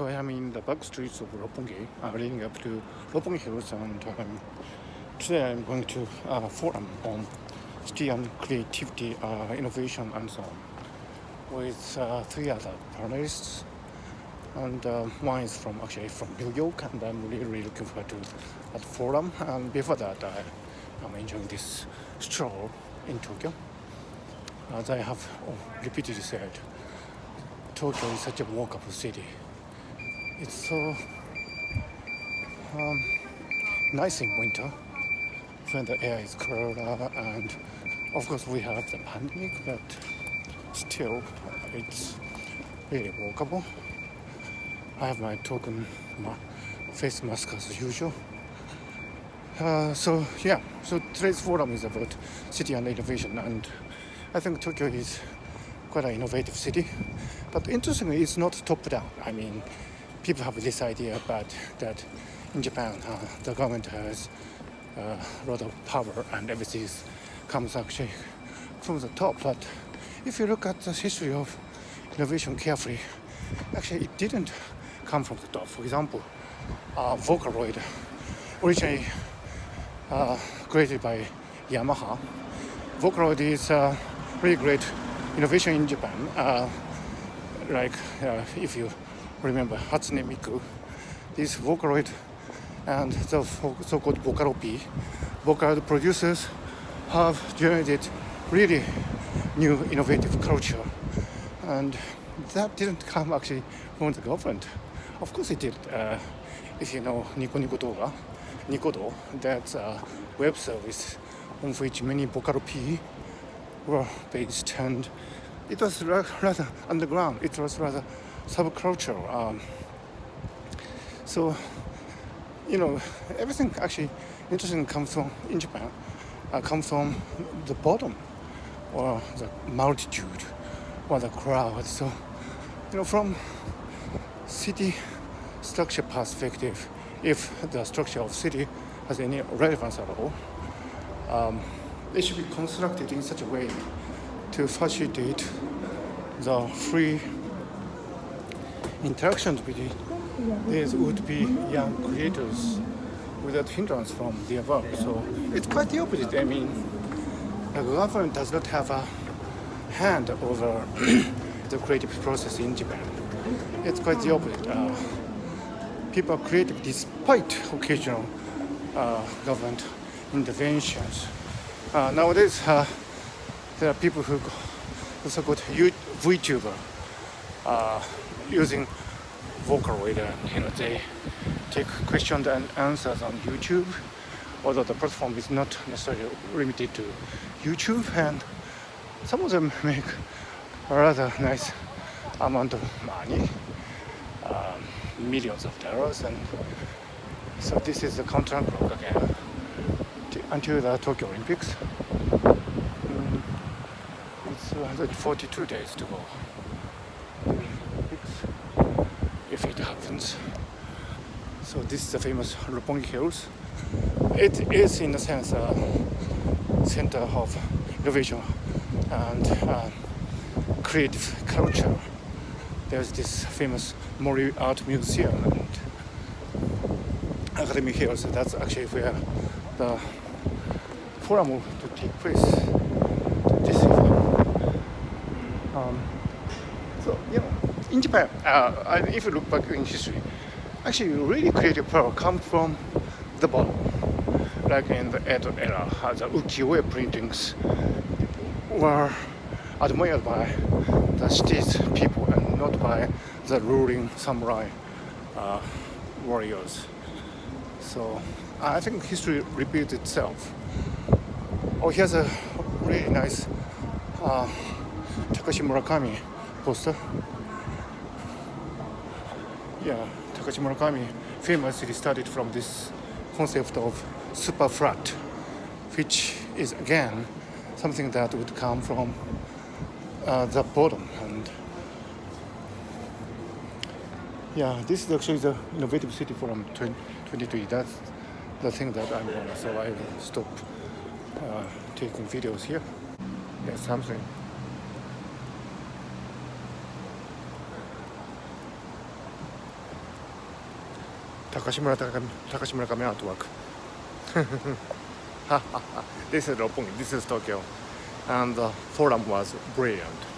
So I am in the back streets of Roppongi, leading up to Roppongi Hills, and today I'm going to a forum on city and creativity, innovation, and so on, with three other panelists. And one is from New York, and I'm really looking forward to that forum. And before that, I'm enjoying this stroll in Tokyo. As I have repeatedly said, Tokyo is such a walkable city. It's so nice in winter when the air is colder, and of course we have the pandemic, but still it's really walkable. I have my token face mask as usual. So today's forum is about city and innovation, and I think Tokyo is quite an innovative city. But interestingly, it's not top down. I mean, people have this idea that in Japan, the government has a lot of power and everything comes actually from the top. But if you look at the history of innovation carefully, actually it didn't come from the top. For example, Vocaloid, originally created by Yamaha. Vocaloid is a really great innovation in Japan. If you remember Hatsune Miku, this Vocaloid and the so-called Vocaloid producers have generated really new innovative culture, and that didn't come actually from the government. Of course it did. If you know Nikodo, that's a web service on which many Vocaloid were based, and it was rather underground. It was rather subcultural. So, everything actually interesting comes from in Japan, comes from the bottom, or the multitude, or the crowd. So, from city structure perspective, if the structure of city has any relevance at all, it should be constructed in such a way to facilitate the free interactions between these would-be young creators without hindrance from the above. So it's quite the opposite. I mean, the government does not have a hand over the creative process in Japan. It's quite the opposite. People are creative despite occasional government interventions. Nowadays, there are people who so-called VTuber using Vocaloid, and they take questions and answers on YouTube, although the platform is not necessarily limited to YouTube, and some of them make a rather nice amount of money, millions of dollars, and so this is the counter-clock again until the Tokyo Olympics. It's 142 days to go. If it happens. So this is the famous Roppongi Hills. It is in a sense a center of innovation and creative culture. There's this famous Mori Art Museum and Academy Hills. That's actually where the forum will take place this evening. In Japan, if you look back in history, actually really creative power comes from the bottom. Like in the Edo era, the ukiyo-e printings were admired by the city's people and not by the ruling samurai warriors. So I think history repeats itself. Oh, here's a really nice Takashi Murakami poster. Yeah, Takashi Murakami famously started from this concept of super flat, which is again something that would come from the bottom. And this is actually the Innovative City Forum 2023. That's the thing that I'm on, so I will stop taking videos here. There's something. Takashimura Kame artwork. This is Roppongi, this is Tokyo, and the forum was brilliant.